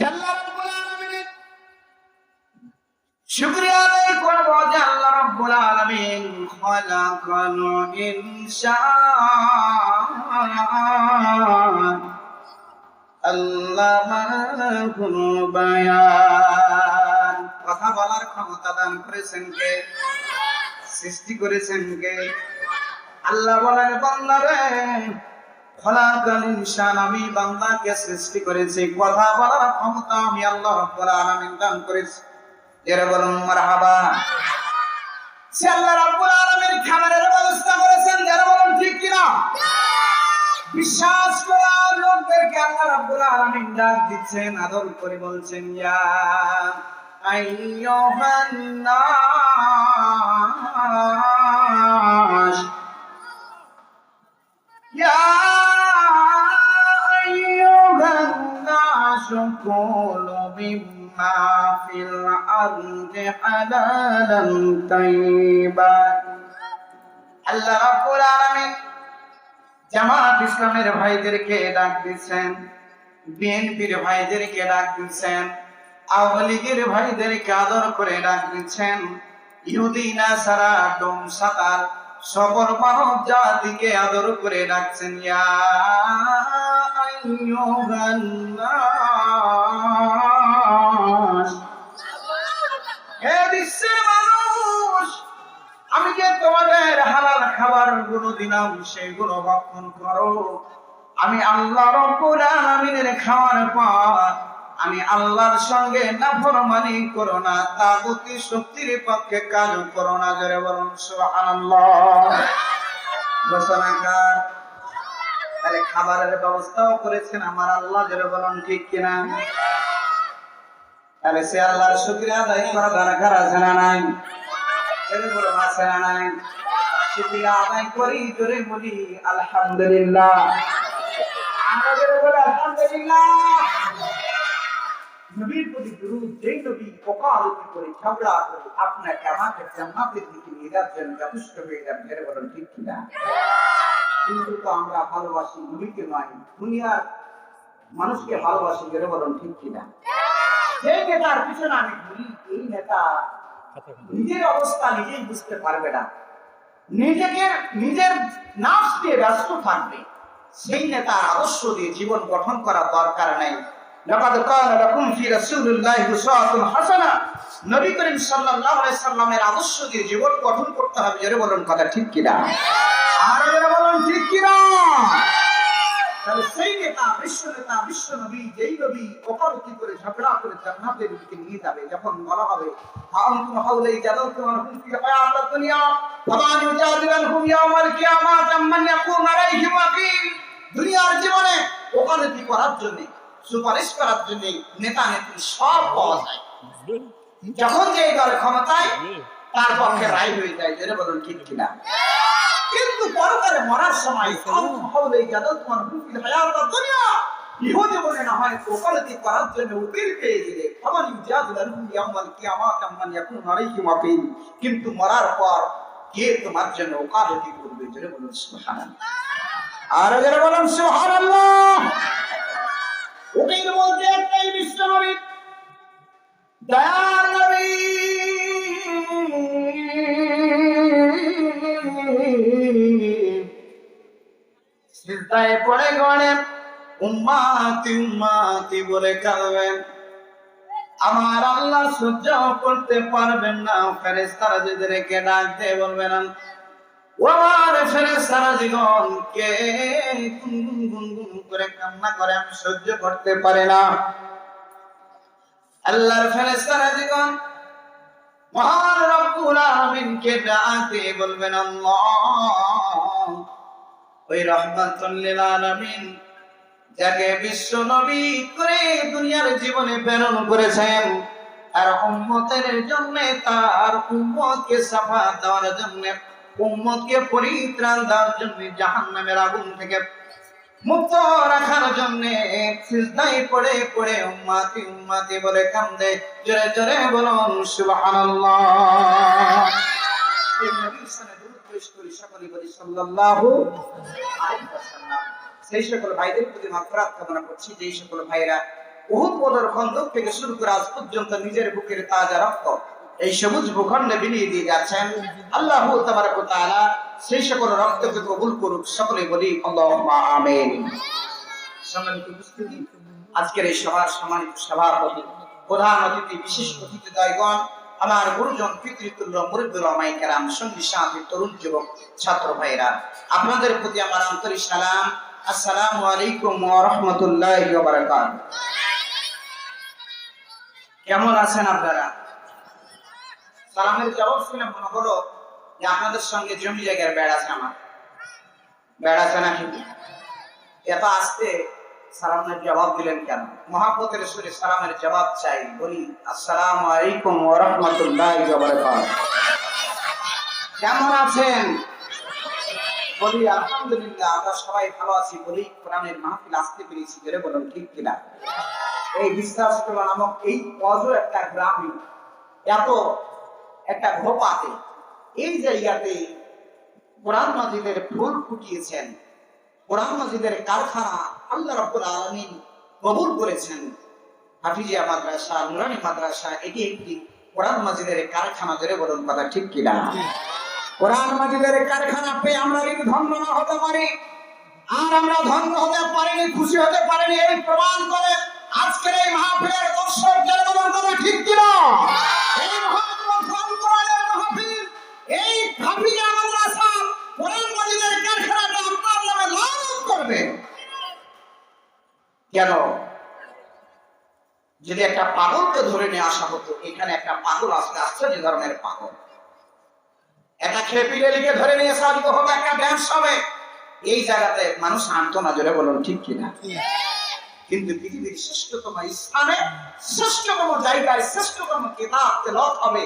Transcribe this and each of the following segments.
আল্লাহ রাব্বুল আলামিনের শুকরিয়া আদায় করব যে আল্লাহ রাব্বুল আলামিন খালাকাল ইনসান আল্লামাহুল বায়ান। কথা বলার ক্ষমতা দান করেছেন কে? সৃষ্টি করেছেন কে? আল্লাহ বলেন, বান্দারে খলাকাল ইনসান, আমি বান্দাকে সৃষ্টি করেছি, কথা বলার ক্ষমতা আমি আল্লাহ রাব্বুল আলামিন দান করেছি। এর বলুন মারহাবা। সে আল্লাহ রাব্বুল আলামিন খাবারের ব্যবস্থা করেছেন, যারা বলুন ঠিক কিনা। বিশ্বাস করা লোকদেরকে আল্লাহ রাব্বুল আলামিন ডাক দিচ্ছেন, আদর করে বলছেন, ইয়া আইয়ুহান নাস, ইয়া আইয়ুহান নাস কুলু মিম্মা ফিল আরদি হালালান তাইয়্যিবা। আল্লাহ রাব্বুল আলামিন জামাত ইসলামের ভাইদেরকে ডাক দিচ্ছেন, বিএনপির ভাইদেরকে ডাক দিচ্ছেন, আওয়ামী লীগের ভাইদেরকে আদর করে ডাক দিচ্ছেন, ইহুদি নাসারা ডোম সাতার সকল মানব জাতিকে আদর করে ডাকছেন, ইয়া আইয়ুহান নাস, হে বিশ্বের মানুষ, আমি যে তোমাদের হালাল খাবার গুলো দিলাম সেগুলো ভক্ষণ করো। আমি আল্লাহ রাব্বুল আলামিনের খাওয়ার পর আমি আল্লাহর সঙ্গে নাফরমানি করো না, তাগুতি শক্তির পক্ষে কাজ করো না। জোরে বলুন সুবহানাল্লাহ। ঘোষণাকার তাহলে খাবারের ব্যবস্থাও করেছেন আমার আল্লাহ। জোরে বলুন ঠিক কিনা। তাহলে সে আল্লাহর শুকরিয়া আদায় করা দরকার আছে না নাই? এরপরে আছে না নাই? শুকরিয়া আদায় করি, জোরে বলি আলহামদুলিল্লাহ। আমরা জোরে বলি আলহামদুলিল্লাহ। নবীর প্রতি দুরূদ, যেই নবী ওকালতি করে ঝগড়া করে আপনাকে আমাকে জান্নাতের দিকে নিয়ে যাওয়ার জন্য যথেষ্ট হয়ে যাবে। জোরে বলুন ঠিক কিনা। কিন্তু তো আমরা ভালোবাসি নবীকে নয়, দুনিয়ার মানুষকে ভালোবাসি। জোরে বলুন ঠিক কিনা। যে নেতার পিছনে আমি ঘুরি, এই নেতা নিজের অবস্থা নিজেই বুঝতে পারবে না, নিজের নাফস দিয়ে ব্যস্ত থাকবে, সেই নেতার আদর্শ দিয়ে জীবন গঠন করার দরকার নাই। লাকাদ কানা লাকুম ফি রাসূলিল্লাহি উসওয়াতুন হাসানাহ, নবী করিম সাল্লাল্লাহু আলাইহি সাল্লামের আদর্শ দিয়ে জীবন গঠন করতে হবে। জোরে বলুন কথা ঠিক কিনা। আর জোরে বলুন ঠিক কিনা। তাহলে সেই নেতা, বিশ্ব নেতা, বিশ্ব নবী, যেই নবী ওকালতি করে ঝগড়া করে জান্নাতের দিকে নিয়ে যাবে, যখন বলা হবে আনতুম হাওলাই জাদালতুম ফি হায়াতিদ দুনিয়া ফামান ইউজাদিলুহুম ইয়াওমাল কিয়ামাতি আম্মান ইয়াকুম আলাইহিম ওয়াকিল। দুনিয়ার জীবনে ওকালতি করার জন্য, সুপারিশ করার জন্য নেতা নেত্রী সব পাওয়া যায়, যখন যে দল ক্ষমতায় তার পক্ষে রায় হয়ে যায়। জেনে বলুন ঠিক কিনা। কিন্তু পরকালে মরার সময় ইহ জীবনে না হয় ওকালতি করার জন্য উকিল পেয়ে গেলে কিন্তু মরার পর কে তোমার জন্য ওকালতি করবে? জোরে বলুন সুবহানাল্লাহ। আর জোরে বলুন সুবহানাল্লাহ। উকিল বলতে একটাই বিশ্ব নবী, দয়ার নবী, সিজদায় পড়ে গড়ে উম্মতি উম্মতি বলে কাঁদবেন। আমার আল্লাহ সহ্য করতে পারবেন না, ফেরেশতারা যাদেরকে ডাক দিয়ে বলবেন, ও আমার ফেরেশতারা জীবন কে গুনগুন করে কান্না করে, আমি সহ্য করতে পারি না। আল্লাহর ফেরেশতারা জীবন মহান রব্বুল আলামিনকে ডাক দিয়ে বলবেন, আল্লাহ ওই রহমাতুল লিল আলামিন যাকে বিশ্ব নবী করে দুনিয়ার জীবনে প্রেরণ করেছেন, আর উম্মতের জন্য, তার উম্মতকে সাফাত দেওয়ার জন্য, উম্মতকে পরিত্রাণ দেওয়ার জন্য, জাহান্নামের আগুন থেকে মুক্ত রাখার জন্য সিজদায় পড়ে পড়ে উম্মতি উম্মতি বলে কান্দে। জোরে জোরে বলুন সুবহানাল্লাহ। এই নবীর সানে দুরূদ পেশ করি, সকলে বলি সাল্লাল্লাহু আলাইহি ওয়াসাল্লাম। সেই সকল ভাইদের প্রতি মাগফিরাত কামনা করছি, যেই সকল ভাইরা উহুদ বদর খন্দক থেকে শুরু করে আজ পর্যন্ত নিজের বুকের তাজা রক্ত এই সবুজ ভূখণ্ডে বিলিয়ে দিয়ে যাচ্ছেন। আল্লাহ তাবারক ওয়া তাআলা সেই সকল রক্তকে কবুল করুক, সকলে বলি আল্লাহুম্মা আমিন। সম্মানিত উপস্থিতি, আজকের এই সভার সম্মানিত সভাপতি, প্রধান অতিথি, বিশেষ অতিথিদ্বয়গণ, আমার গুরুজন, পিতৃতুল্য মুরিদুল উলামায়ে কেরাম, সঙ্গী সাথী, তরুণ যুবক, ছাত্র ভাইরা, আপনাদের প্রতি আমার আন্তরিক সালাম। আসসালামু আলাইকুম ওয়া রাহমাতুল্লাহি ওয়া বারাকাতুহু। কেমন আছেন আপনারা? সালামের জবাব শুনে মনে হলো যে আপনাদের সঙ্গে জমি জায়গার বেড় আছে। আমার বেড় আছে নাকি? এত আসতে সালামের জবাব দিলেন কেন? মহাব্বতের সুরে সালামের জবাব চাই। বলি আসসালামু আলাইকুম ওয়া রাহমাতুল্লাহি ওয়া বারাকাতুহু। কেমন আছেন? বলি আলহামদুলিল্লাহ, আমরা সবাই ভালো আছি। বলি কোরআনের মাহফিল আসতে পেরেছি, জোরে বলুন ঠিক কিনা? এই বিশ্বাসটোলা নামক এই অজ একটা গ্রামে, এত একটা ঘোপাতে, এই জায়গাতে কোরআন মাজিদের ফুল ফুটিয়েছেন, কোরআন মাজিদের কারখানা আল্লাহ রাব্বুল আলামিন কবুল করেছেন। হাফিজিয়া মাদ্রাসা, নুরানি মাদ্রাসা, এটি একটি কোরআন মাজিদের কারখানা, ধরে বলুন কথা ঠিক কিনা? কোরআন মাজিদের কারখানা পেয়ে আমরা যদি ধন্য না হতে পারি, আর আমরা ধন্য হতে পারিনি, খুশি হতে পারিনি, এই প্রমাণ করে আজকের এই মাহফিলের দর্শক, যারা বলুন কথা ঠিক কিনা? এই কোরআনের মাহফিল, এই হাফিজিয়া মাদ্রাসা, কোরআন মাজিদের কারখানাটা আপনার নামে লাভ করবে। কেন? যদি একটা পাগলকে ধরে নিয়ে আসা হতো, এখানে একটা পাগল আসতে আসছে, যে ধরনের পাগল, একটা খেপিলেলিকে ধরে নিয়ে আসা হতো, একটা ড্যান্স হবে, এই জায়গাতে মানুষ আনতো না, জোরে বলুন ঠিক কিনা? কিন্তু পৃথিবীর শ্রেষ্ঠতম স্থানে, শ্রেষ্ঠতম জায়গায়, শ্রেষ্ঠতম কিতাব তেলাওয়াত হবে,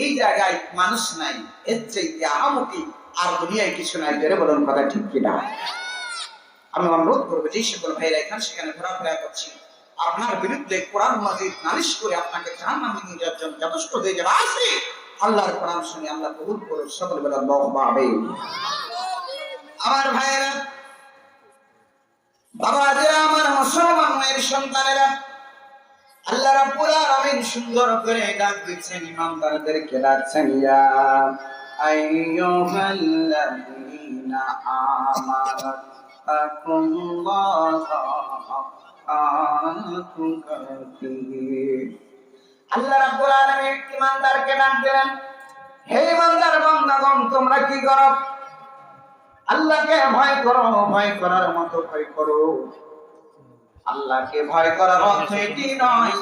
এই জায়গায় মানুষ নাই। এর চাইতে আহামকি আর দুনিয়ায় কিছু নাই, জোরে বলুন কথা ঠিক কিনা? আমি অনুরোধ করবো, যে সকল ভাইরা এখানে সেখানে ঘোরাফেরা করছি, আপনার বিরুদ্ধে কোরআন মাজিদ নালিশ করে আপনাকে জাহান্নামে নিয়ে যাওয়ার জন্য যথেষ্ট হয়ে যাবে, আসি আল্লাহর কোরআন শুনে আল্লাহ কবুল করুন, সকলে বলেন আল্লাহুম্মা আমিন। আমার ভাইয়েরা, বাবাজিরা, আমার মুসলমান মায়ের সন্তানেরা, আল্লাহ রাব্বুল আলামিন সুন্দর করে ডাক দিচ্ছেন, ইমানদারদেরকে ডাকছেন, ইয়া আইয়ুহাল্লাযীনা আমানু তাকুল্লাহা হাক্কা তুকাতিহি। আল্লাহ রাব্বুল আলামিন ইমানদারকে ডাক দিলেন, হে ইমানদার বান্দাগণ, তোমরা কি করো? আল্লাহকে ভয় করো, ভয় করার মতো ভয় করো। আল্লাহকে ভয় করার অর্থ এটি নয়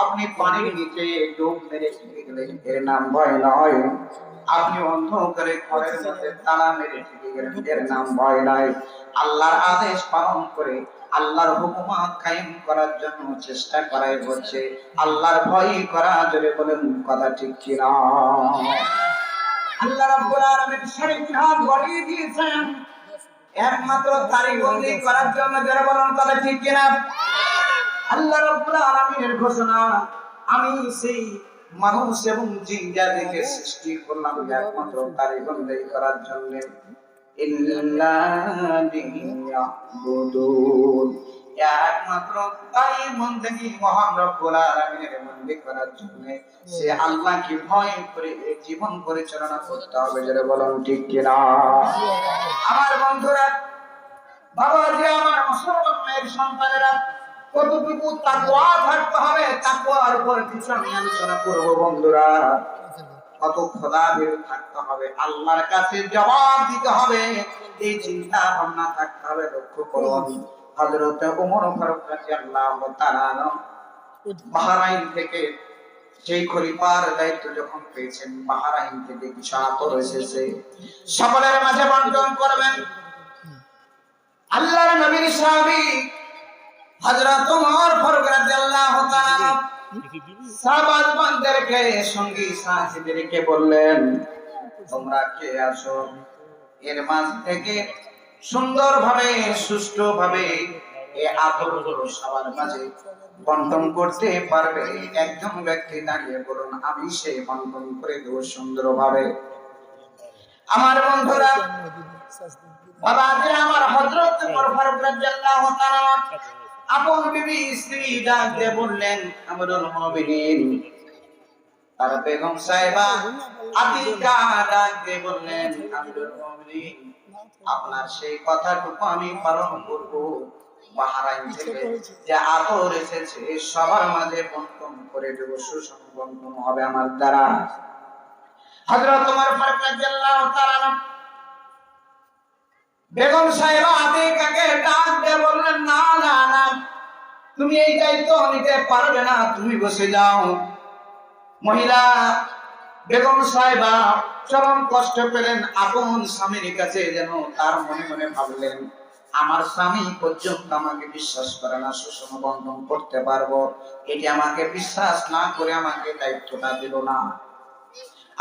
আপনি পানির নিচে ডুব মেরে থেকে গেলেন, এর নাম ভয় নয়। আপনি অন্ধকারে ঘরের মধ্যে তালা মেরে থেকে গেলেন, এর নাম ভয় নয়। আল্লাহর আদেশ পালন করে আল্লাহর হুকুমাত কায়েম করার জন্য চেষ্টা করাই হচ্ছে আল্লাহর ভয় করা, জোরে বলেন কথা ঠিক কি না? আল্লাহ রাব্বুল আলামিন 3.5 হাত বাড়িয়ে দিয়েছেন একমাত্র তারই বন্দী করার জন্য, যারা বলেন কথা ঠিক কিনা? আল্লাহ রাব্বুল আলামিনের ঘোষণা, আমি সেই মানুষ এবং জিন জাতিকে সৃষ্টি করলাম একমাত্র তারই বন্দী করার জন্য। ইল্লা লিয়াবুদুন, একমাত্র তারই বন্দী মহান রব্বুল আলামিনের বন্দী করার জন্য। সে আল্লাহকে ভয় করে জীবন পরিচালনা করতে হবে, যারা বলেন ঠিক কিনা? আমার বন্ধুরা, বাবাজি, আমার মুসলমান মায়ের সন্তানেরা, কতটুকু তাকওয়া থাকতে হবে, তাকওয়ার উপর কিছু আমি আলোচনা করব। বন্ধুরা, কত খোদাভীরু থাকতে হবে, আল্লাহর কাছে জবাব দিতে হবে, এই চিন্তা ভাবনা থাকতে হবে। লক্ষ্য করুন, হযরত ওমর ফারুক রাদিয়াল্লাহু তাআলা বাহরাইন থেকে সেই খলিফার দায়িত্ব যখন পেয়েছেন, বাহরাইন থেকে কিছু আতর এসেছে, সকলের মাঝে বন্টন করবেন। আল্লাহর নবীর সাহাবী হযরত ওমর ফারুক রাদিয়াল্লাহু তাআলা সাহাবাদেরকে, সঙ্গী সাথীদেরকে বললেন, তোমরা কে আসো, এর মাঝ থেকে সুন্দরভাবে সুষ্ঠুভাবে এই আতরগুলো সবার মাঝে বন্টন করতে পারবে একজন ব্যক্তি দাঁড়িয়ে বলুন, আমি সেই বন্টন করে দেব সুন্দরভাবে। আমার বন্ধুরা, বাবাজি, আমার হযরত ওমর ফারুক রাদিয়াল্লাহু তাআলা আপন বিবি স্ত্রী ডাক দিয়ে বললেন, আমরুল মুমিনিন তার বেগম সাহেবা আতিকা ডাক দিয়ে বললেন, আমরুল মুমিনিন আপনার সেই কথাটুকু আমি পালন করব। বাহরাইন থেকে যে আদর এসেছে সবার মাঝে বন্টন করে দেব, সুসংবন্টন হবে আমার দ্বারা। হযরত ওমর ফারুক রাদিয়াল্লাহু তাআলা বেগম সাহেবা আতিকাকে ডাক দিয়ে বললেন, না না না, তুমি এই দায়িত্ব নিতে পারবে না, তুমি বসে যাও। মহিলা বেগম সাহেবা চরম কষ্ট পেলেন আপন স্বামীর কাছে, যেন তার মনে মনে ভাবলেন আমার স্বামী পর্যন্ত আমাকে বিশ্বাস করে না, সুষম বন্ধন করতে পারবো, এটি আমাকে বিশ্বাস না করে আমাকে দায়িত্বটা দিল না।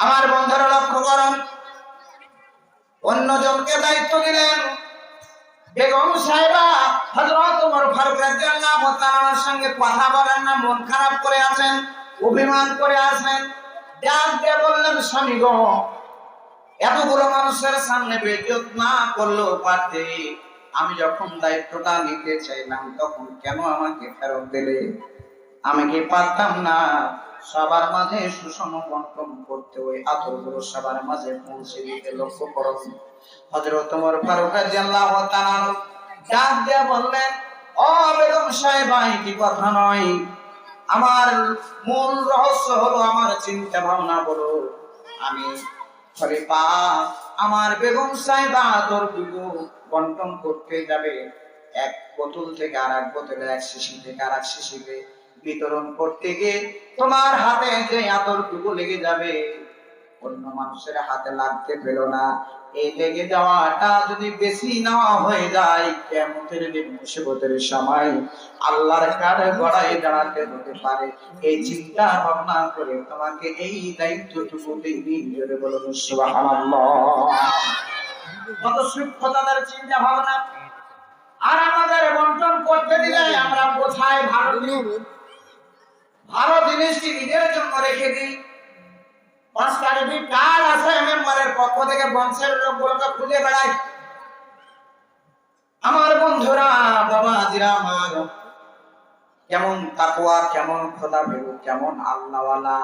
আমার বন্ধুরা লক্ষ্য করুন, অন্যজনকে দায়িত্ব দিলেন। বেগম সাহেবা হযরত ওমর ফারুক রাদিয়াল্লাহু তাআলার সঙ্গে কথা বলেন না, মন খারাপ করে আছেন, অভিমান করে আছেন। ডাক দিয়ে বললেন, স্বামী গো, এতগুলো মানুষের সামনে বেইজ্জত না করলেও পারতে, আমি যখন দায়িত্বটা নিতে চাইলাম তখন কেন আমাকে ফেরত দিলে? আমি কি পারতাম না সবার মাঝে সুষম বন্টন করতে, ওই আদরগুলো সবার মাঝে পৌঁছে দিতে? লক্ষ্য করুন, হযরত ওমর ফারুক রাদিয়াল্লাহু তাআলা ডাক দিয়ে বললেন, ও বেগম সাহেবা, এটি কথা নয়, আমার মূল রহস্য হলো আমার চিন্তা ভাবনা বলো। আমি খলিফা, আমার বেগম সাহেবা আদরগুলো বন্টন করতে যাবে, এক বোতল থেকে আরেক বোতলে, এক শিশি থেকে আরেক শিশিতে বিতরণ করতে গিয়ে তোমার হাতে যে আদরটুকু লেগে যাবে অন্য মানুষের হাতে লাগতে পেল না, এই লেগে যাওয়াটা যদি বেশি নেওয়া হয়ে যায় কিয়ামতের দিন মুসিবতের সময় আল্লাহর কাছে গড়াই দাঁড়াতে হতে পারে। এই চিন্তা ভাবনা করে তোমাকে এই দায়িত্বটুকু দিই। জোরে বলুন সুবহানাল্লাহ। কত সূক্ষ্ম তাদের চিন্তা ভাবনা। আর আমাদের বন্টন করতে দিলে আমরা কোথায় ভালো জিনিসটি নিজের জন্য রেখে দিই। পাঁচটা যদি কার্ড আছে মেম্বারের পক্ষ থেকে বংশের লোকগুলোকে খুঁজে বেড়াই। আমার বন্ধুরা, বাবাজিরা আমার, কেমন তাকওয়া, কেমন খোদা ভীরু, কেমন আল্লাহওয়ালা,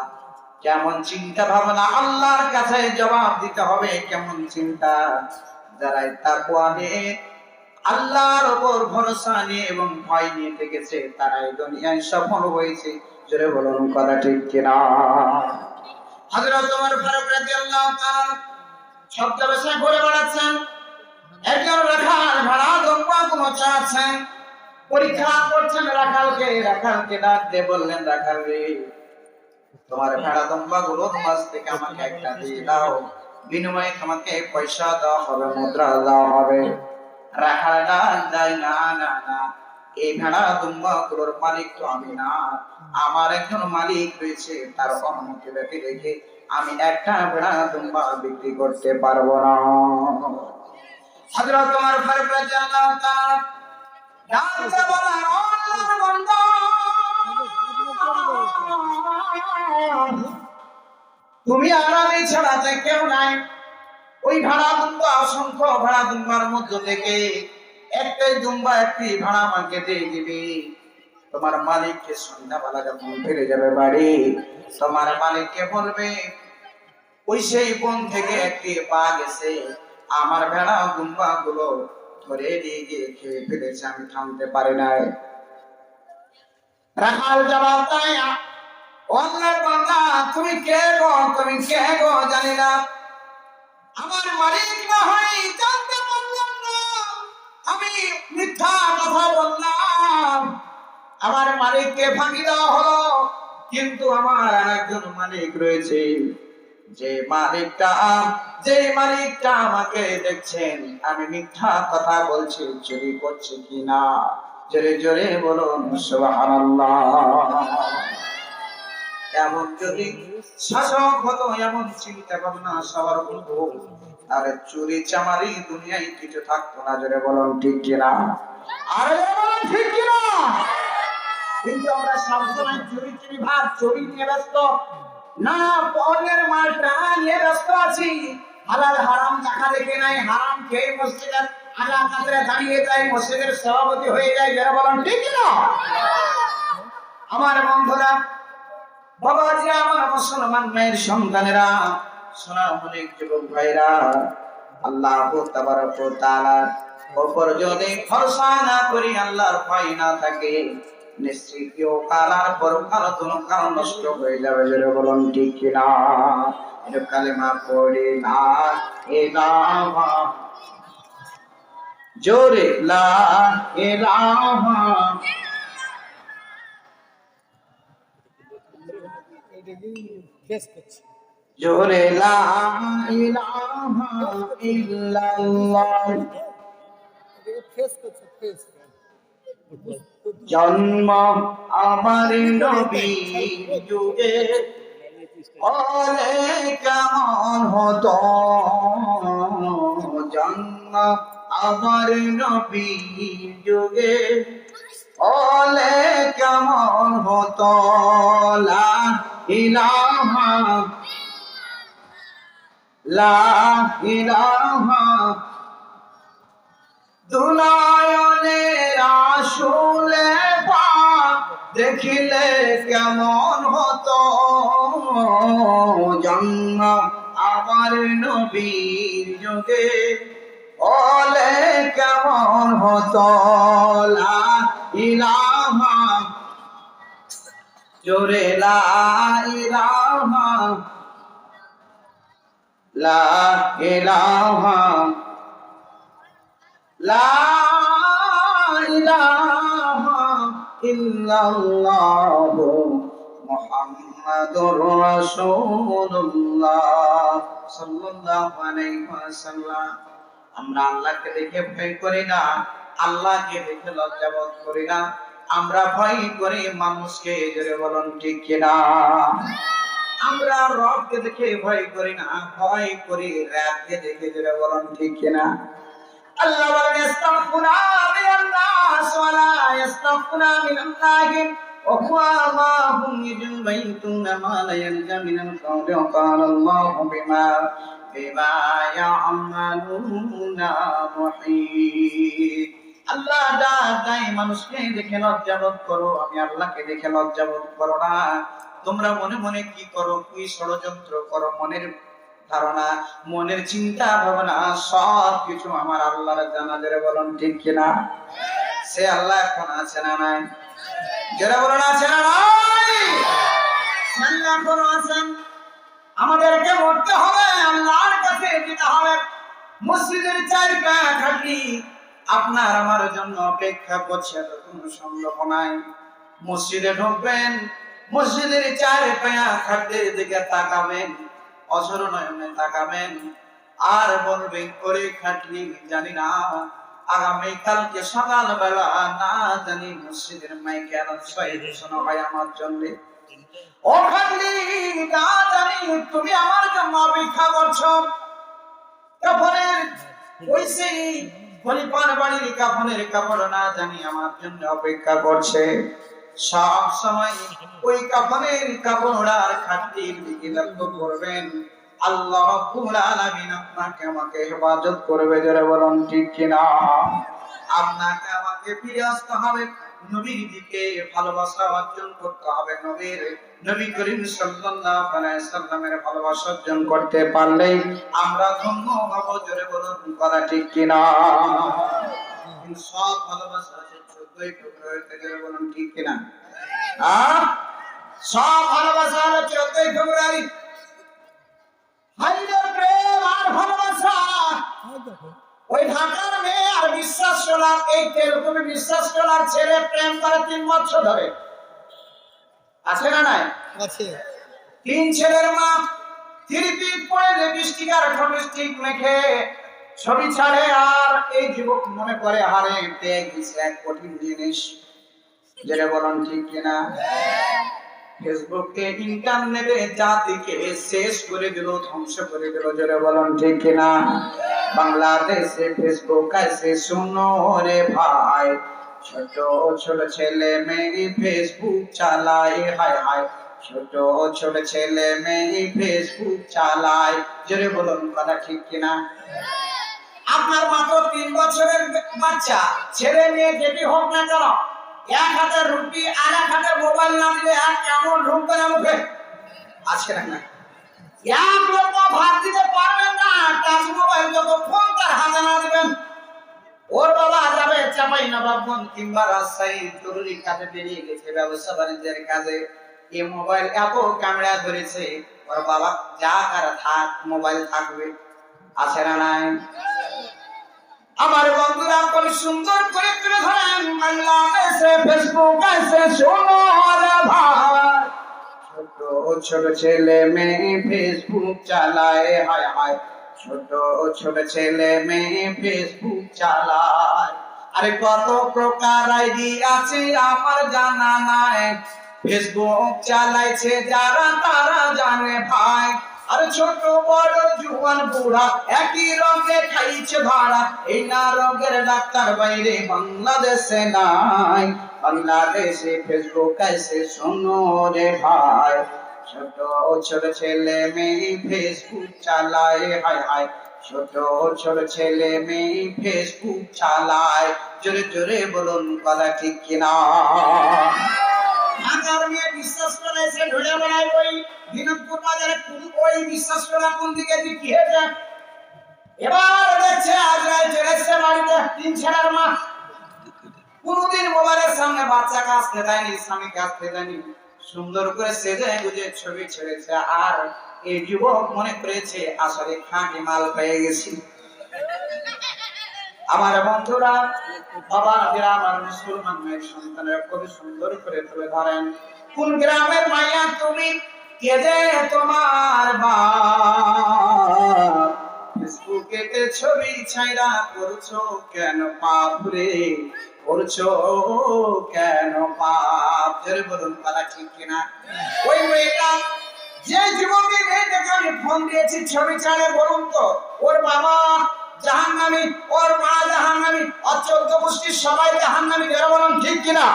কেমন চিন্তা ভাবনা, আল্লাহর কাছে জবাব দিতে হবে কেমন চিন্তা। যারা তাকওয়া নিয়ে, আল্লাহর উপর ভরসা নিয়ে এবং ভয় নিয়ে থেকেছে, তারাই দুনিয়ায় সফল হয়েছে। জোরে বলুন কথা ঠিক কিনা? হযরত ওমর ফারুক রাদিয়াল্লাহু তাআলা ছদ্মবেশে ঘুরে বেড়াচ্ছেন। একজন রাখাল ভেড়া দম্পা চাচ্ছেন, পরীক্ষা করছেন রাখালকে। রাখালকে ডাক দিয়ে বললেন, রাখাল রে, তোমার ভেড়া দম্পা গুলোর মাঝ থেকে আমাকে একটা দিয়ে দাও, বিনিময়ে তোমাকে পয়সা দেওয়া হবে, মুদ্রা দেওয়া হবে। রাখাল ডাক দেয়, না না না, এই ভেড়া দুম্বা গুলোর মালিক তো আমি না, আমার একজন মালিক রয়েছে, তার অনুমতি ব্যতি রেখে আমি একটা ভেড়া দুম্বা বিক্রি করতে পারবো না। হযরত ওমর ফারুক রাদিয়াল্লাহু তাআলা ডাক দিয়ে বলেন, ও আল্লাহর বান্দা, তুমি আর আমি ছাড়া যে কেউ নাই। ওই ভেড়া দুম্বা, অসংখ্য ভেড়া দুম্বার মধ্য থেকে একটাই দুম্বা, একটি ভেড়া আমাকে দিয়ে দিবি। তোমার মালিককে সন্ধ্যাবেলা যখন ফিরে যাবে বাড়ি, তোমার মালিককে বলবে, ওই সেই বন থেকে একটি বাঘ এসে আমার ভেড়া দুম্বা গুলো ধরে নিয়ে গিয়ে খেয়ে ফেলেছে, আমি থামতে পারি নাই। রাখাল জবাব দেয়, আল্লাহর বান্দা, তুমি কে গো? তুমি কে গো? জানি না, আমার মালিক না হয় জানতে পারলাম না, আমি মিথ্যা কথা বললাম, আমার মালিককে ফাঁকি দেওয়া হলো। কিন্তু আমার আরেকজন মালিক রয়েছে, যে মালিকটা আমাকে দেখছেন আমি মিথ্যা কথা বলছি, চুরি করছি কিনা। জোরে জোরে বলুন সুবহানাল্লাহ। এমন যদি শাসক হতো, এমন চিন্তা ভাবনা সবার হতো, আরে চুরি চামারি দুনিয়ায় কিছু থাকতো না। জোরে বলুন ঠিক কিনা? আরে বলুন ঠিক কিনা? কিন্তু আমরা সবসময় চুরি ভাব, চুরি নিয়ে ব্যস্ত না, পরের মালটা নিয়ে ব্যস্ত আছি। হালাল হারাম দেখা দেখে নাই, হারাম খেয়ে মসজিদের আল্লাহ কাছে দাঁড়িয়ে যায়, মসজিদের সভাপতি হয়ে যায়, যারা বলেন ঠিক না? আমার বন্ধুরা, বাবাজি, আমার মুসলমান মায়ের সন্তানেরা, সোনা অনেক যুবক ভাইরা, আল্লাহ তাবারক ওয়া তাআলা উপর যদি ভরসা না করি, আল্লাহর ভয় না থাকে, নিশ্চয়ই কেউ কালার পরকাল কোনো কারণ নষ্ট হয়ে যাবে। যারা বলেন ঠিক কিনা? এটা কালেমা পড়ে না ইলাহা, জোরে লা ইলাহা, জোরে লা ইলাহা ইল্লাল্লাহ। জন্ম আমার নবীর যুগে হলে কেমন হতো, জন্ম আমার নবীর যুগে হলে কেমন হতো, লা ইলাহা, লা ইলাহা, দুনয়নের আসলে পাক দেখিলে কেমন হতো, জন্ম আমার নবীর যুগে হলে কেমন হতো, লা ইলাহা, জোরে লা ইলাহা, লা ইলাহা, লা ইলাহা ইল্লাল্লাহ মুহাম্মাদুর রাসূলুল্লাহ সাল্লাল্লাহু আলাইহি ওয়াসাল্লাম। আমরা আল্লাহকে দেখে ভয় করি না, আল্লাহকে দেখে লজ্জাবোধ করি না, আমরা ভয় করি মানুষকে। জোরে বলুন ঠিক কিনা? আমরা রবকে দেখে ভয় করি না, ভয় করি রাতকে দেখে। জোরে বলুন ঠিক কিনা? আল্লাহ বলেন, ইস্তাগফিরুনা মিনান নাস ওয়া লা ইস্তাগফিরুনা মিনাল্লাহ ওয়া হুয়া মাহুম ইয়াজবাইতুনা মা লা ইয়ালজা মিনাল কওলি ওয়া ক্বালা আল্লাহু বিমা ইয়ামালুনা মুহীত। আল্লাহ দাই মানুষকে দেখে লজ্জাবোধ করো, আমি আল্লাহকে দেখে লজ্জাবোধ করো না। তোমরা মনে মনে কি করো, কি ষড়যন্ত্র করো, মনের ধারণা, মনের চিন্তা ভাবনা সব কিছু আমার আল্লাহর জানা। যারা বলেন ঠিক কিনা? সে আল্লাহ এখন আছে না নাই? যারা বলেন আছে না নাই? আল্লাহ এখন আছেন। আমাদেরকে মরতে হবে, আল্লাহর কাছে যেতে হবে। মসজিদের চারটা খাটি আপনার আমার জন্য অপেক্ষা করছে, কোনো সন্দেহ নাই। মসজিদে ঢুকবেন, মসজিদের চার পায়া খাটের দিকে তাকাবেন, অঝর নয়নে তাকাবেন, আর বলবেন করে খাটলি জানি না আগামীকালকে সকালবেলা না জানি মসজিদের মাইকে আলোচনা শোনা হয় আমার জন্য। ও খাটলি, না জানি তুমি আমার জন্য অপেক্ষা করছো। কাফনের ওই সেই খলিফার বাড়ির কাফনের কাপড় না জানি আমার জন্য অপেক্ষা করছে। সব সময় ওই কাফনের কাপড় আর খাটলির দিকে লক্ষ্য করবেন। আল্লাহ রাব্বুল আলামিন আপনাকে আমাকে হেফাজত করবে। যারা বলেন ঠিক কিনা? আপনাকে আমাকে ফিরে আসতে হবে, নবীর দিকে ভালোবাসা অর্জন করতে হবে। নবী করিম সাল্লাল্লাহু আলাইহি সাল্লামের ভালোবাসা অর্জন করতে পারলেই আমরা ধন্য হব। জোরে বলুন কথা ঠিক কিনা? সব ভালোবাসা আছে 14 ফেব্রুয়ারি থেকে। বলুন ঠিক কিনা? সব ভালোবাসা হলো 14 ফেব্রুয়ারি। হাইদের প্রেম আর ভালোবাসা। ওই ঢাকার মেয়ে আর বিশ্বাস করার, এই তেলকুমি বিশ্বাস করার ছেলে প্রেম করে 3 বছর ধরে। আছে না নাই? আছে। 3 ছেলের মা 3 পিট পরে লিপস্টিক আর লিপস্টিক মেখে ছবি ছাড়ে, আর এই যুবক মনে করে হারে পেয়ে গেছে এক কঠিন জিনিস। যেটা বলেন ঠিক কিনা? ফেসবুকে ইন্টারনেটে জাতিকে শেষ করে দিল, ধ্বংস করে দিল। যারা বলেন ঠিক কিনা? বাংলাদেশে ফেসবুক আছে শুনো রে ভাই, ছোট ছোট ছেলে মেয়ে ফেসবুক চালায়। হায় হায়, ছোট ছোট ছেলে মেয়ে ফেসবুক চালায়। জোরে বলুন কথা ঠিক কিনা? আপনার মাত্র 3 বছরের বাচ্চা, ছেলে মেয়ে যেটি হোক না কেন, এক হাতে রুটি আর এক হাতে মোবাইল না দিলে এক কেমন ঢুকবে না মুখে? আছে না? এক লোক ভাত দিতে পারবেন না, টাচ মোবাইল যতক্ষণ তার হাতে না দিবেন। ওর বাবা যাবে চাপাই নবাবগঞ্জ কিংবা রাজশাহী জরুরি কাজে বেরিয়ে গেছে, ব্যবসা বাণিজ্যের কাজে, এই মোবাইল এত ক্যামেরা ধরেছে, ওর বাবা যা আর থাক মোবাইল থাকবে। আছে না নাই? আমার বন্ধুরা কোন সুন্দর করে তুলে ধরেন, বাংলাদেশে ফেসবুক আছে, শোনো রে ভাই, ছোট ছোট ছেলে মেয়ে ফেসবুক চালায়, হায় হায়, ছোট ছোট ছেলে মেয়ে ফেসবুক চালায়। আরে কত প্রকার আইডি আছে আমার জানা নাই, ফেসবুক চালাইছে যারা তারা জানে ভাই। আরে ছোট বড় জুয়ান বুড়া একই রঙে খাইছে ভাড়া, এই না রঙের ডাক্তার বাইরে বাংলাদেশে নাই। বাংলাদেশে ফেসবুক আছে, শোনো রে ভাই, ছোট ছোট ছেলে মেয়ে ফেসবুক চালায়, হায় হায়, ছোট ছোট ছেলে মেয়ে ফেসবুক চালায়। জোরে জোরে বলুন কথা ঠিক কিনা? ঢাকার মেয়ে বিশ্বাস করেছে ঢুলে বেড়ায় ওই দিনাজপুর বাজারে, ওই বিশ্বাস করা কোন দিকে কি হয়েছে? এবার দেখছে আজরাইল চলেছে বাড়িতে, 3 ছেলের মা। কোনদিন মোবাইলের সামনে বাচ্চাকে আসতে দেয়নি, স্বামীকে আসতে দেয়নি, সুন্দর করে সেজে গুজে ছবি ছেড়েছে। আর এই যুবক মনে করেছে আসলে খাঁটি মাল পেয়ে গেছি। আমার বন্ধুরা, বাবা গ্রামের মুসলমান মেয়ের সন্তানের কত সুন্দর করে তুলে ধরেন, কোন গ্রামের মাইয়া তুমি, কে যে তোমার বাপ, ফেসবুকে ছবি ছাইরা করছো কেন পাপ রে, করছো কেন পাপ? জোরে বলুন পালা ঠিক কিনা? ওই মেয়েটা, যে যুবতী মেয়েটাকে আমি ফোন দিয়েছি ছবি ছাড়ে, বলুন তো ওর বাবা জাহান্নামী, ওর মা জাহান্নামী, ওর 14 গোষ্ঠীর সবাই জাহান্নামী। জোরে বলুন ঠিক কিনা?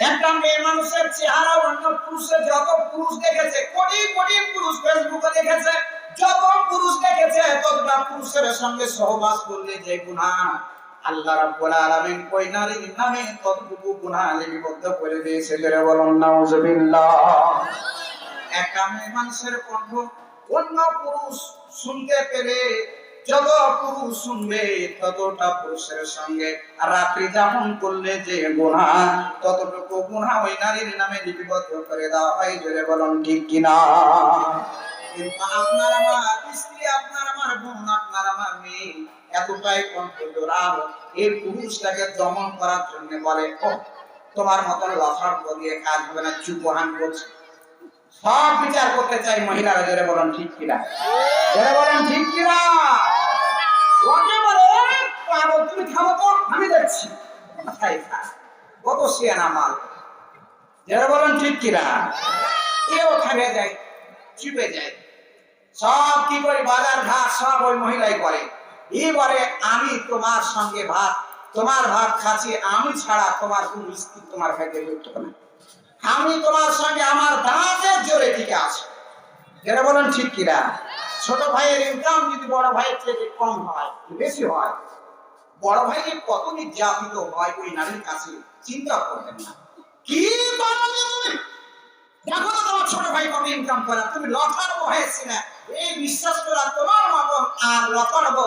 একটা মেয়ে মানুষের চেহারা অন্য পুরুষের, যত পুরুষ দেখেছে, কোটি কোটি পুরুষ ফেসবুকে দেখেছে, যত পুরুষ দেখেছে ততটা পুরুষের সঙ্গে সহবাস করলে যে গুনাহ, আল্লাহ রাব্বুল আলামিন ওই নারীর নামে ততটুকু গুনাহ লিপিবদ্ধ করে দিয়েছে। জোরে বলুন নাউজুবিল্লাহ। একটা মেয়ে মানুষের কণ্ঠ অন্য পুরুষ শুনতে পেলে, যত পুরুষ শুনবে ততটা পুরুষের সঙ্গে রাত্রি যাপন করলে যে গুনাহ, ততটুকু গুনাহ ওই নারীর নামে লিপিবদ্ধ করে দেওয়া হয়। জোরে বলুন ঠিক কিনা? কিন্তু আপনার আমার স্ত্রী, আপনার আমার বোন, আপনার আমার মেয়ে এতটাই কণ্ঠজোর, এই পুরুষটাকে দমন করার জন্য বলে, ও তোমার মতন লফার দিয়ে কাজ হবে না, চুপহান করছে। সব বিচার করতে চাই মহিলারা। জোরে বলুন ঠিক কিনা? জোরে বলুন ঠিক কিনা? ওকে বলে, পাগল তুমি থামো তো, আমি দেখছি কত সিয়ানা মাল। জোরে বলুন ঠিক কিনা? এও থামে যায়, চুপে যায়, সব কি করে বাজার ঘাট সব ওই মহিলাই করে। এবারে আমি তোমার সঙ্গে ভাত, তোমার ভাত খাচ্ছি, আমি ছাড়া তোমার কোন স্ত্রী তোমার ভাইকে যুক্ত না, আমি তোমার সঙ্গে আমার দাঁতের জোরে টিকে আছে। যেটা বলেন ঠিক কিনা? ছোট ভাইয়ের ইনকাম যদি বড় ভাইয়ের থেকে কম হয়, বেশি হয়, বড় ভাই কত নির্যাতিত হয় ওই নারীর কাছে চিন্তা করবেন না। কি বানালে তুমি দেখো না তোমার ছোট ভাই কত ইনকাম করে, তুমি লটারবো হয়েছি না, এই বিশ্বাস করা তোমার মতন আর লটারবো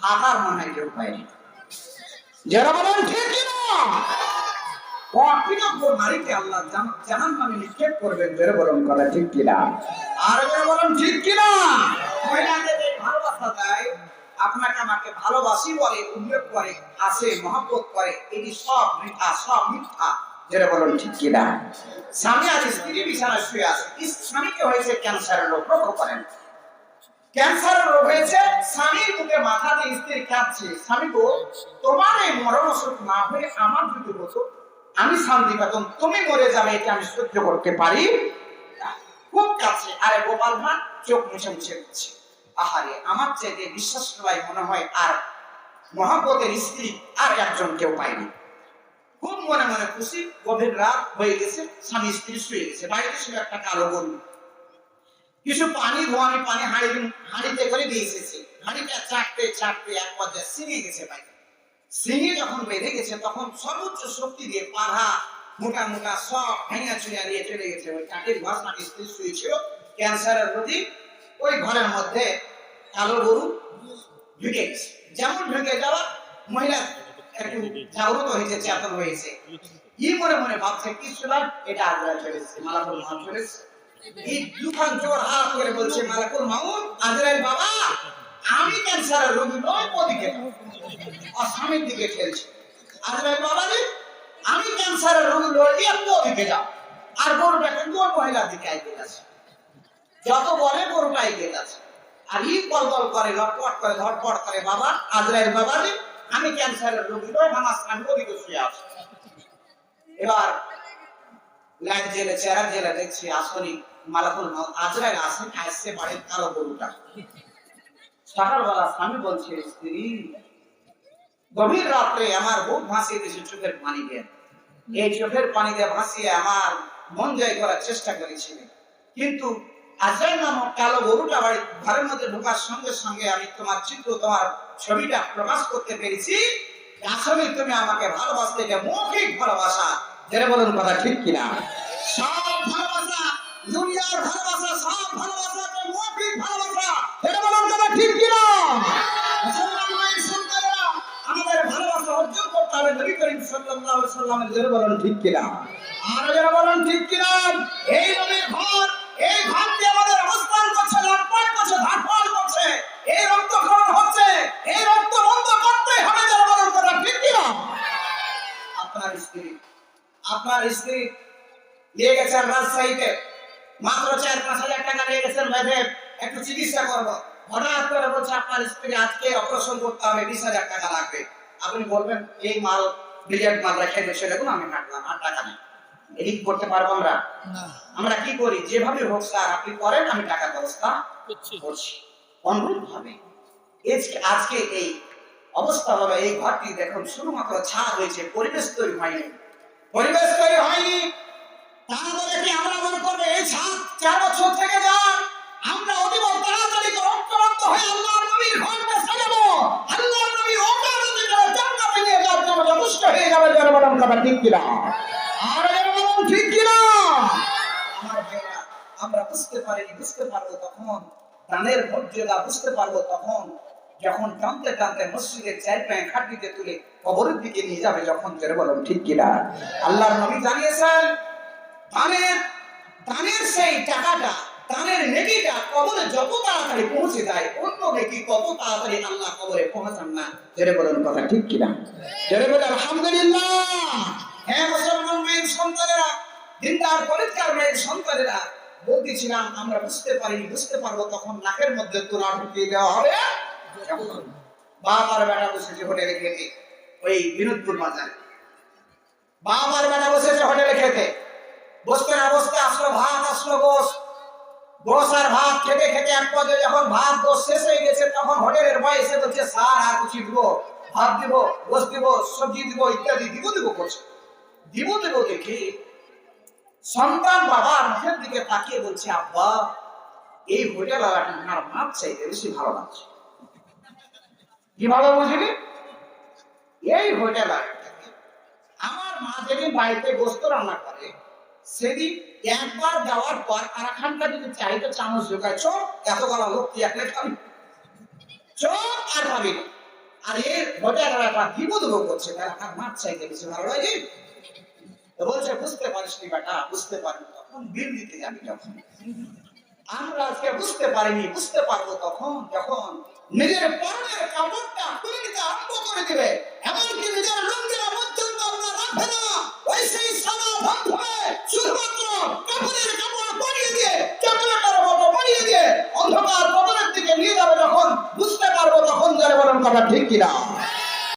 ভাগার মনে হয় কেউ পায়নি। যারা বলেন ঠিক কিনা? নারীকে আল্লাহ জাহান্নামে নিক্ষেপ করবেন। জোরে বলুন কথা ঠিক কিনা? আর জোরে বলুন ঠিক কিনা? মহিলাদের ভালোবাসা দেয়, আপনাকে আমাকে ভালোবাসি বলে, উল্লেখ করে, আসে মহব্বত করে, এটি সব মিথ্যা, সব মিথ্যা। জোরে বলুন ঠিক কিনা? স্বামী আর স্ত্রী বিছানায় শুয়ে আছে, স্বামীকে হয়েছে ক্যান্সারের রোগ, লক্ষ্য করেন, ক্যান্সারের রোগ হয়েছে, স্বামীর বুকে মাথা দিয়ে স্ত্রী কাঁদছে, স্বামী গো তোমার এই মরণ অসুখ না হয়ে আমার যদি হতো আমি শান্তি পেতাম, তুমি মরে যাবে এটা আমি সহ্য করতে পারি না। খুব কাছে, আরে গোপাল ভাঁড় চোখ মুছে মুছে দিচ্ছে, আহারে আমার চাইতে বিশ্বাস করাই মনে হয় আর মহব্বতের স্ত্রী আর একজন কেউ পায়নি। খুব মনে মনে খুশি, গভীর রাত হয়ে গেছে, স্বামী স্ত্রী শুয়ে গেছে, বাড়িতে ছিল একটা কালো গরু। কিছু পানি ধোয়ানি পানি হাঁড়িতে করে দিয়ে এসেছে। হাঁড়িটা চাটতে চাটতে এক পর্যায়ে সিঙে গেছে পাইতে। সিঙে যখন বেঁধে গেছে তখন সর্বোচ্চ শক্তি দিয়ে পাড়া মোটা মোটা সব ভেঙে চুড়িয়া নিয়ে চলে গেছে। ওই কাঠের ঘর নাকি স্ত্রী শুয়েছিল ক্যান্সারের রোগী, ওই ঘরের মধ্যে কালো গরু ঢুকে গেছে। যেমন ঢুকে যাওয়া মহিলা একটু জাগ্রত হয়েছে, চেতন হয়েছে। কি মনে মনে ভাবছে কি শুনলাম, এটা আজরাইল চলে এসেছে, মালাকুল মাউত চলে এসেছে। এই দুখান জোর হাত করে বলছে মালাকুল মাউত, আজরাইল বাবা আমি ক্যান্সারের রোগী নয়, ওদিকে আর স্বামীর দিকে ঠেলছে। আজরাইল বাবা রে আমি ক্যান্সারের রোগী নয়, আপনি ওদিকে যাও। আর গরুটা কিন্তু ওই মহিলার দিকে আইতে আছে, যত বলে গরুটা আইতে আছে। আর ই কল করে, লটপট করে, ধটপট করে, বাবা আজরাইল বাবা রে আমি ক্যান্সারের রোগী নয়, আমার স্বামী ওদিকে শুয়ে আছে। এবার লাইট জেলে চেহারা জেলে দেখছি আসনি মালাকুল মাউত আজরাইল আসছে বাড়ির কালো গরুটা। সকালবেলা স্বামী বলছে স্ত্রী গভীর রাত্রে আমার বুক ভাসিয়ে দিয়েছে চোখের পানি দিয়ে, এই চোখের পানি দিয়ে ভাসিয়ে আমার মন জয় করার চেষ্টা করেছিলে, কিন্তু আজরাইল নামক কালো গরুটা বাড়ি ঘরের মধ্যে ঢোকার সঙ্গে সঙ্গে আমি তোমার চিত্র তোমার ছবিটা প্রকাশ করতে পেরেছি। আসলে তুমি আমাকে ভালোবাসতে, এটা মৌখিক ভালোবাসা, যেটা বলুন কথা ঠিক কিনা? সব ভালোবাসা দুনিয়ার ভালোবাসা, সব ভালোবাসা মৌখিক ভালোবাসা, এটা বলুন কথা ঠিক কিনা? আমাদের ভালোবাসা অর্জন করতে হবে নবী করিম সাল্লাল্লাহু আলাইহি ওয়াসাল্লামের, যেটা বলুন ঠিক কিনা? আর যারা বলুন ঠিক কিনা? এই নবীর ঘর, এই ঘরটি আমাদের অবস্থান করছে, লটপট করছে, ধারপাল করছে, এই রক্তক্ষরণ হচ্ছে, এই রক্ত বন্ধ করতে হবে, যারা বলুন কথা ঠিক কিনা? আপনার স্ত্রী নিয়ে গেছেন রাজশাহীতে, মাত্র 4-5 হাজার টাকা নিয়ে গেছেন বেঁধে একটু চিকিৎসা করবো। হঠাৎ করে বলছে আপনার স্ত্রী আজকে অপারেশন করতে হবে, 20,000 টাকা লাগবে। আপনি বলবেন এই মাল বিলিয়ার মাল রেখে দিয়ে সেটা আমি কাটলাম, আর টাকা নেই। এদিক করতে পারবো আমরা? আমরা কি করি, যেভাবে হোক স্যার আপনি করেন, আমি টাকার ব্যবস্থা করছি। অনুরূপ ভাবে আজকে এই অবস্থা হলো, এই ঘরটি দেখুন শুধুমাত্র ছাদ হয়েছে, পরিবেশ তৈরি হয়নি। পরিবেশ তৈরি হয়নি তাহলে কি আমরা মনে করবো এই ছাদ 4 বছর থেকে যান, আমরা অতীব তাড়াতাড়ি রক্ত হয়ে আল্লাহর নবীর ঘরটা সাজাবো, আল্লাহর নবী ওকালতি করে জান্নাতে নিয়ে যাওয়ার জন্য যথেষ্ট হয়ে যাবে, যারা বলেন কথা ঠিক কিনা? আর যারা বলেন ঠিক কিনা? আমার ভাইরা, আমরা বুঝতে পারবো তখন দানের মর্যাদা, বুঝতে পারবো তখন যখন টানতে টানতে মসজিদের 4 পায়ে খাটিতে তুলে কবরের দিকে নিয়ে যাবে যখন, যারা বলেন ঠিক কিনা? আল্লাহর নবী জানিয়েছেন দানের সেই টাকাটা, দানের নেকিটা কবরে যত তাড়াতাড়ি পৌঁছে যায়, অন্য নেকি তত তাড়াতাড়ি আল্লাহ কবরে পৌঁছান না, যারা বলেন কথা ঠিক কিনা? যারা বলে আলহামদুলিল্লাহ। হ্যাঁ মুসলমান মেয়ের সন্তানেরা, দিনদার পরিষ্কার মেয়ের সন্তানেরা, বলতেছিলাম আমরা বুঝতে পারবো তখন নাকের মধ্যে তোলা ঢুকিয়ে দেওয়া হবে। বাবার বেটা বসেছে হোটেলে খেতে, ওই বিনোদপুর বাজারে বাবার বেটা বসেছে হোটেলে খেতে, বসতে না বসতে আসলো ভাত, আসলো গোস আর ভাত খেতে খেতে এক পর্যায়ে যখন ভাত গোস শেষ হয়ে গেছে তখন হোটেলের বয় এসে বলছে স্যার আর কিছু দিব, ভাত দিব, গোস দিব, সবজি দিব, ইত্যাদি দিব করছে। দিব দেখি সন্তান বাবার মুখের দিকে তাকিয়ে বলছে আব্বা এই হোটেল আপনার মাছ চাইতে বেশি ভালো লাগছে। কিভাবে বুঝলি? এই হোটেল আমার মা যেদিন বাড়িতে গোস্ত রান্না করে সেদিন একবার যাওয়ার পর আরাখানটা যদি চাইতে চামচ ঢোকায় চোখ এত গলা লোক কি একলে খাবি, চোখ আর খাবি না। আর এই হোটেল দিব করছে আমার মাছ চাইতে বেশি ভালো লাগে। বলছে বুঝতে পারিস নি বেটা, বুঝতে পারিনি, তখন বিল দিতে যাবি। যখন আমরা আজকে বুঝতে পারবো তখন যখন নিজের পরনের কাপড়টা খুলে নিতে আরম্ভ করে দিবে, এমনকি নিজের লুঙ্গিটা পর্যন্ত আমরা রাখবে না, ওই সেই সাদা বন্ধ হয়ে শুধুমাত্র কাপড়ের কাপড় পরিয়ে দিয়ে, চকলেটের মতো পরিয়ে দিয়ে অন্ধকার কবরের দিকে নিয়ে যাবে, যখন বুঝতে পারবো তখন যারা বলেন কথা ঠিক কিনা?